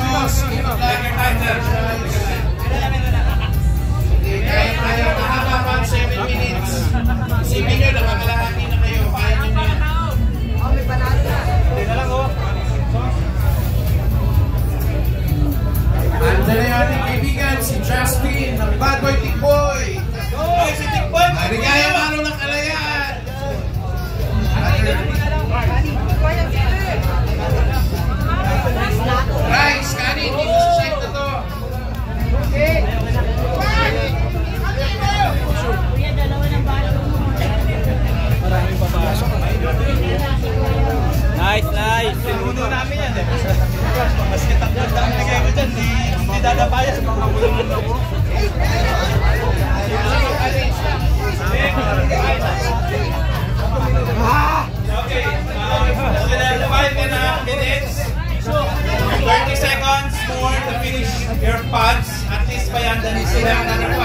sauce. Kaya mahaba pa 7 minutes. Isipin nyo, nakakalahati na kayo. Kaya nyo na yan. May panalo na. Hindi na lang, oh. Ando na yung ating kaibigan, si Justin, ng Bad Boy Tikboy. Ay, si Tikboy! Maligaya maro ng kalayaan. Rice, kanin, dito sa site na to. Maraming papasok. Nice, nice. Sinuno namin yan eh. Mas kitang-kitang dami na kayo dyan. Hindi dadapayan sa mga bulungan ako. Okay. 5.5 minutes. 30 seconds more to finish your pods. At least payandan sila another 5.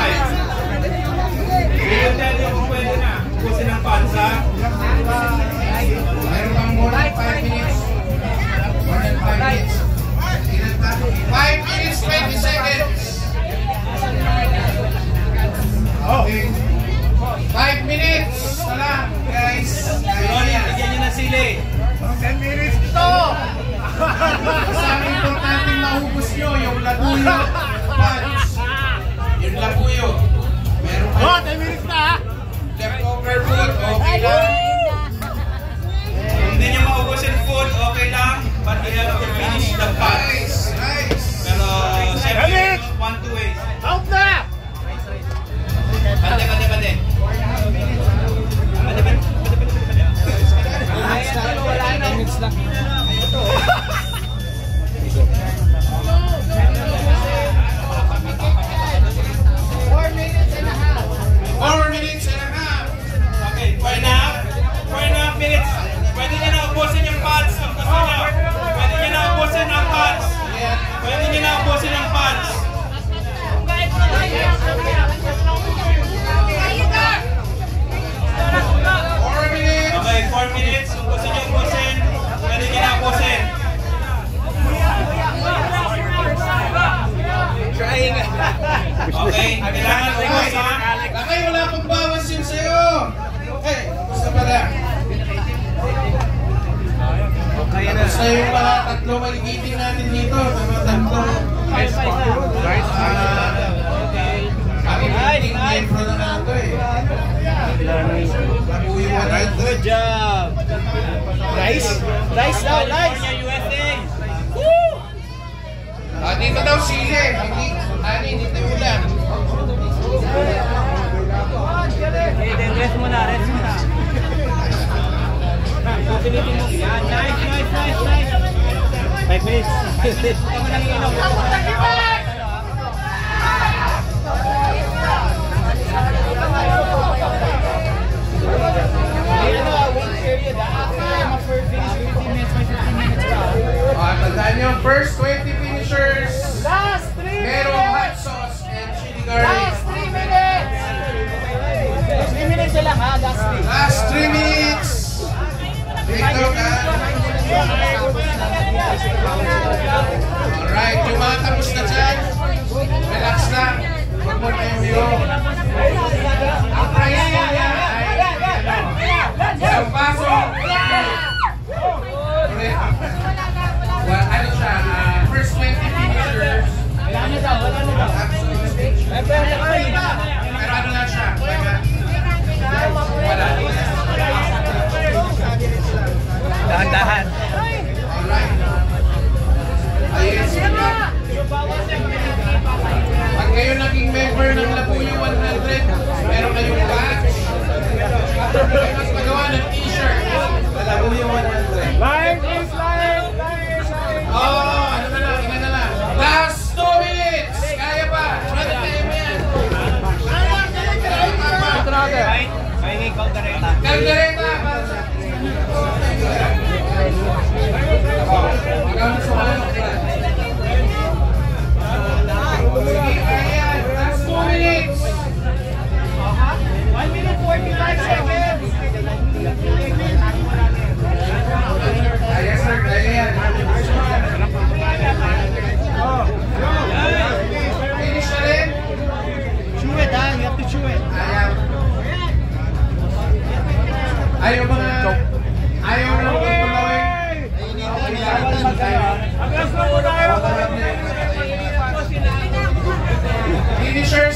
We'll tell you kung pwede na. Kusin ang pods, ha? Mayroon pang more than 5 minutes. More than 5 minutes. 5 minutes, 20 seconds. Okay. 5 minutes na lang, guys. Ronnie, bigyan nyo ng sili. 10 minutes ito! Isang importanteng maubos nyo, yung labuyo. Punch. Yung labuyo. Meron kayo. 10 minutes na ha! Leftover food, okay lang. Kung hindi nyo maubos yung food, okay lang. But you have to finish the pods. Nice, nice. Pero, syempre, want to waste. Out na! Bande. Minutes lang. 4 minutes and a half. Okay, 4.5 minutes. Pwede nyo na ubusin yung pads kung gusto nyo. Pwede nyo na ubusin ang pads. Pwede nyo na ubusin ang pads. 4 minutes. Okay, 4 minutes. Kung gusto nyo ubusin, pwede nyo na ubusin. Okay, kailangan ubus ha. Lakay, wala pang bawas yun sa'yo. Okay, gusto pala. Tapos na yung mga tatlo maligiting natin dito. Mga tatlo. Kami piting membro na nato eh. Nabuyo ka na. Good job. Rice daw, rice! USA. Dito daw sili. Hindi ulam. Okay, rest muna. Pilitin mo. Yan, nice. 5 minutes. Ito mo lang inom. Tandaan nyo, first 20 finishers. Last 3 minutes! Merong hot sauce and chili garlic. Last 3 minutes! 3 minutes na lang ha, last 3. Last 3 minutes. Dito ka. Alright, yung mga tapos na dyan, relax lang. Huwag mo na yung ang price niya ay isang paso. Ano siya, first 20 finishers. Pero ano lang siya, wala. Dahan-dahan.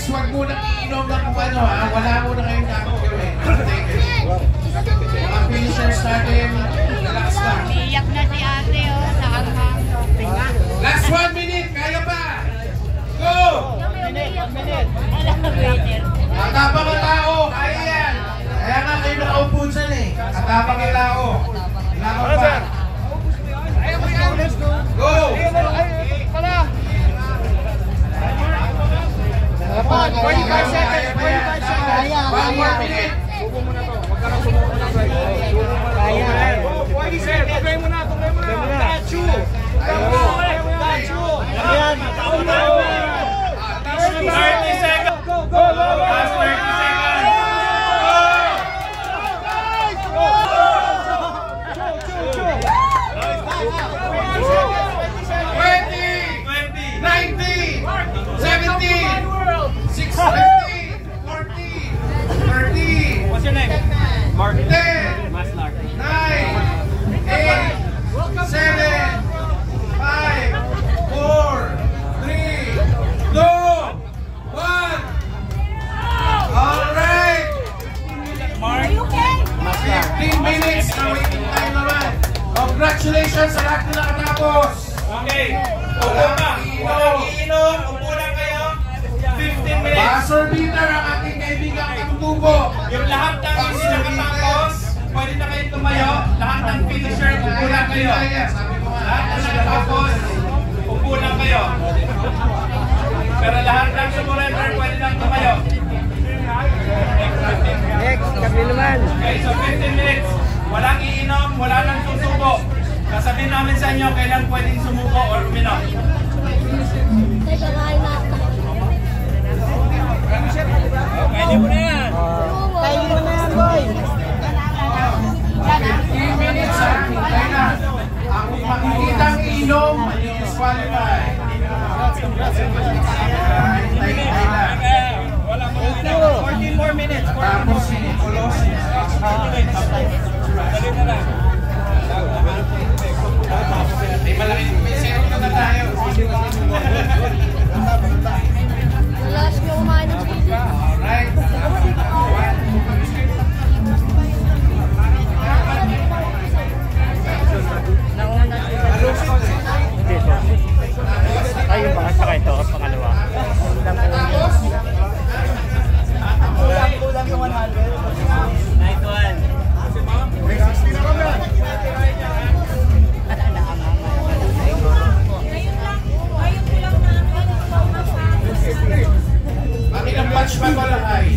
wag muna iinom ng kung ano ha. Wala muna kayong dapat gawin. Mga finishers natin, relax lang. Iyak na si ate, oh, sa hanghang. Last 1 minute, kaya pa! Go! 1 minute. Katapang ang tao, kaya yan! Kaya nga kayo nakaupo dyan eh. Katapang ang tao. Kailangan pa. Go! 45 seconds. 45 seconds. 1 more minute. Ayan. 30 seconds. Last 30 seconds. What's your name? Mark. 10, 9, 8, 7, 5, 4, 3, 2, 1. Alright! Mark. 15 minutes na waiting time naman. Congratulations sa lahat na nakatapos. Okay. Upo na. Walang iinom. Upo lang kayo. 15 minutes. Pasorbiter ang ating kaibigang Tambubo. Yung lahat ng hindi nakatapos, pwede na kayo tumayo. Lahat ng finisher, upo lang kayo. Sabi ko nga. Lahat na nakatapos, upo lang kayo. Pero lahat ng surrender, pwede lang tumayo. Next, kabili naman. Okay, so 15 minutes. Walang iinom, wala nang susubo. Sasabihin namin sa inyo kailan pwedeng sumuko or uminom. Pwede mo na yan. Tayo mo na yan, boy. 15 minutes ha. Hintay na. Ang makikitang inom, disqualify. Hintay na. 14 more minutes. Tapos si Colossus. Dali na lang. May malaking mesero na tayo. Alright. Tayo ba? Saka ito, pangalawa. Tapos, Kulang yung 100. Night one. makilang batch pa ko lang ay.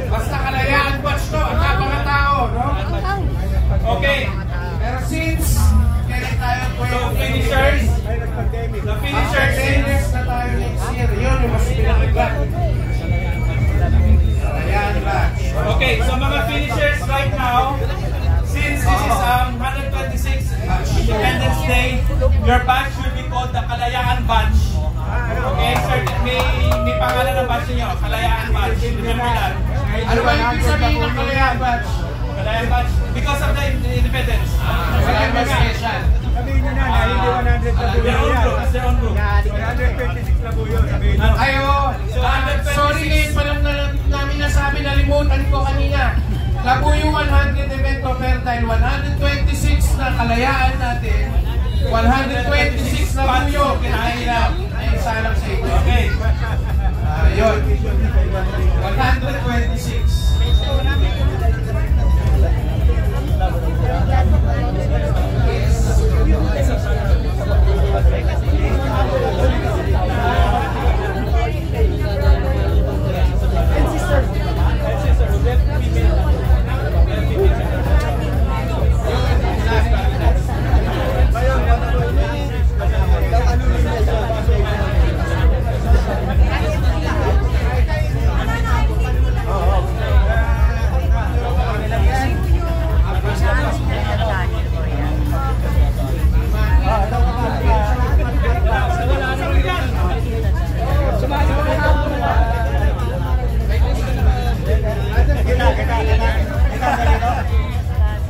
Basta kalayaan batch to, ang mga tao, no? Okay. Pero since kailan tayo So finishers, the finishers Finishers na tayo next year. Yun yung mas pinakagat. Kalayaan batch. Okay, so mga finishers right now, since this is 126 Independence Day, your batch will be called the Kalayaan Batch. Okay, sir, may pangalan ng batch niyo, Kalayaan Batch. Remember that. Ano ba yung ibig sabihin ng kalayaan batch? Kalayaan Batch because of the independence. Wala ba special? Sabihin nyo na, hindi 100 na buhay Their own yan. group, their own group. 126 na buhay yun, sabihin nyo. Ayo, sorry ngayon pa lang namin nasabi, nalimutan ko kanina. Labo yung 100 event offer dahil 126 na kalayaan natin, 126 na buyo, kinahirap. Ay, salang sa ito. Okay. Yun. 126.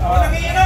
Walang iinom.